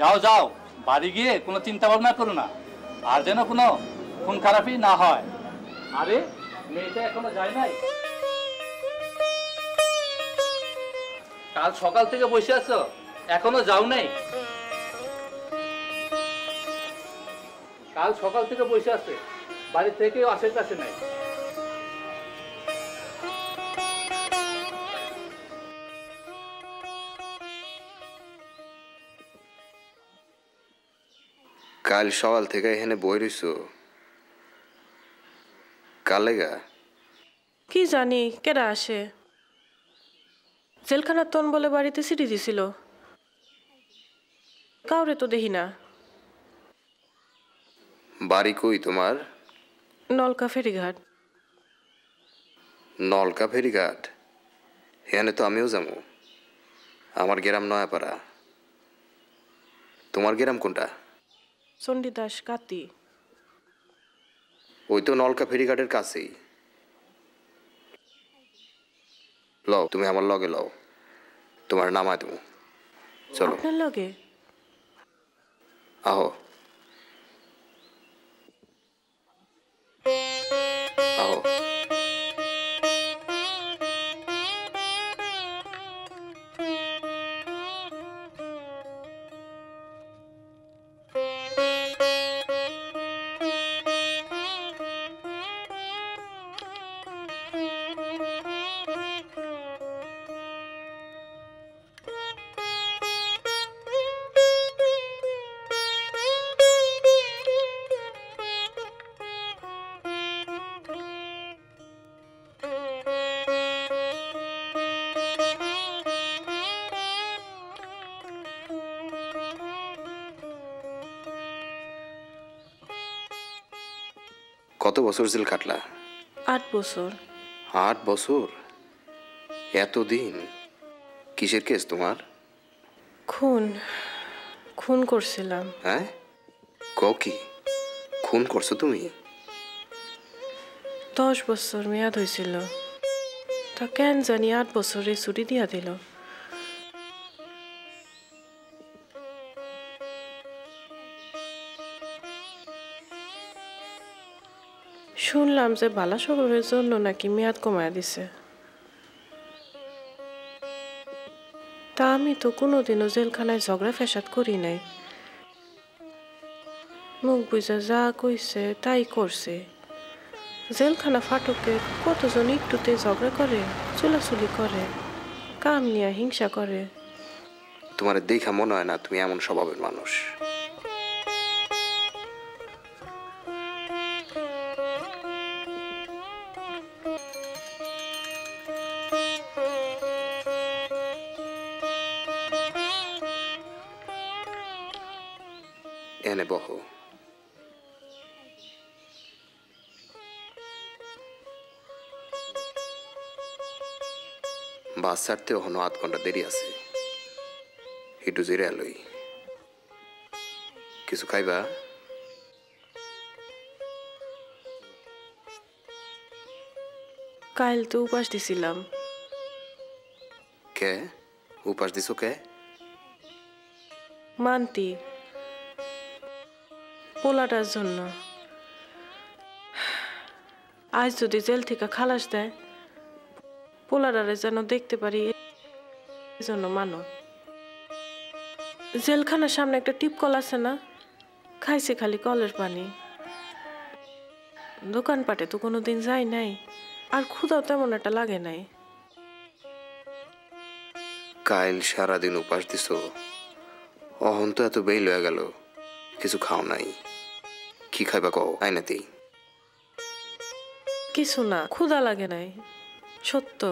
যাও যাও, বাড়ি গিয়ে কোনো চিন্তা ভাবনা করো না, আর যেন কোনো খুন খারাপই না হয়। আরে মেয়েটা এখনো যায় নাই? কাল সকাল থেকে বসে আছো, এখনো যাও নাই? কাল সকাল থেকে বসে আছে, বাড়ি থেকেও আশেপাশে নাই। কাল সকাল থেকে এখানে বই রইছো কার লেগা? কি জানি কেডা আসে। জেলখানার তন বলে বাড়িতে সিটি দিছিল, কাউরে তো দেখি না। বাড়ি কই তোমার? নলকা ফেরিঘাট। নলকা ফেরিঘাট? এখানে তো আমিও যাবো। আমার গ্রাম নয়াপাড়া। তোমার গ্রাম কোনটা? চণ্ডীদাস কাতি। ওই তো নলকা ফেরিঘাটের কাছেই। লও, তুমি আমার লগে লও, তোমার নামায় দেবো। চলো। আপনার লগে? আহো আহো। কত বছর জেল কাটলা? 8 বছর। 8 বছর? এতদিন? কিসের কেস তোমার? খুন খুন করছিলাম। হ্যাঁ, কি খুন করছো তুমি? 10 বছর মেয়াদ হয়েছিল, তা কেন জানি 8 বছরে ছুটি দিয়া দিল। শুনলাম যে বালা স্বভাবের জন্য নাকি মেয়াদ কমায় দিছে। তা আমি তো কোনোদিনও জেলখানায় ঝগড়া ফ্যাসাদ করি নাই। মুখ বুঝা যা কইছে তাই করছে। জেলখানা ফাটকে কতজন একটুতে ঝগড়া করে, চুলাচুলি করে, কাম নিয়ে হিংসা করে। তোমার দেখা মনে হয় না তুমি এমন স্বভাবের মানুষ। এনে বহো। বাস ছাড়তে এখনো 8 ঘন্টা দেরি আছে, একটু জিরে লই। কিছু খাইবা? কাল তো উপাস দিছিলাম। কে উপাস দিছো? কে? মানতি, পোলাটার জন্য। আজ যদি জেল থেকে খালাস দেয়, পোলাটারে যেন দেখতে পারি, এই জন্য মানো। জেলখানার সামনে একটা টিপকল আছে না, খাইছে খালি কলের পানি। দোকানপাটে তো কোনোদিন যাই নাই, আর ক্ষুধাও তেমন একটা লাগে নাই। কাল সারাদিন উপাস দিছো, অহন তো এত বেইল হয়ে গেল, কিছু খাও নাই। কি খাইবা কও, আইনাতেই? কিছু না, ক্ষুধা লাগে নাই, সত্য।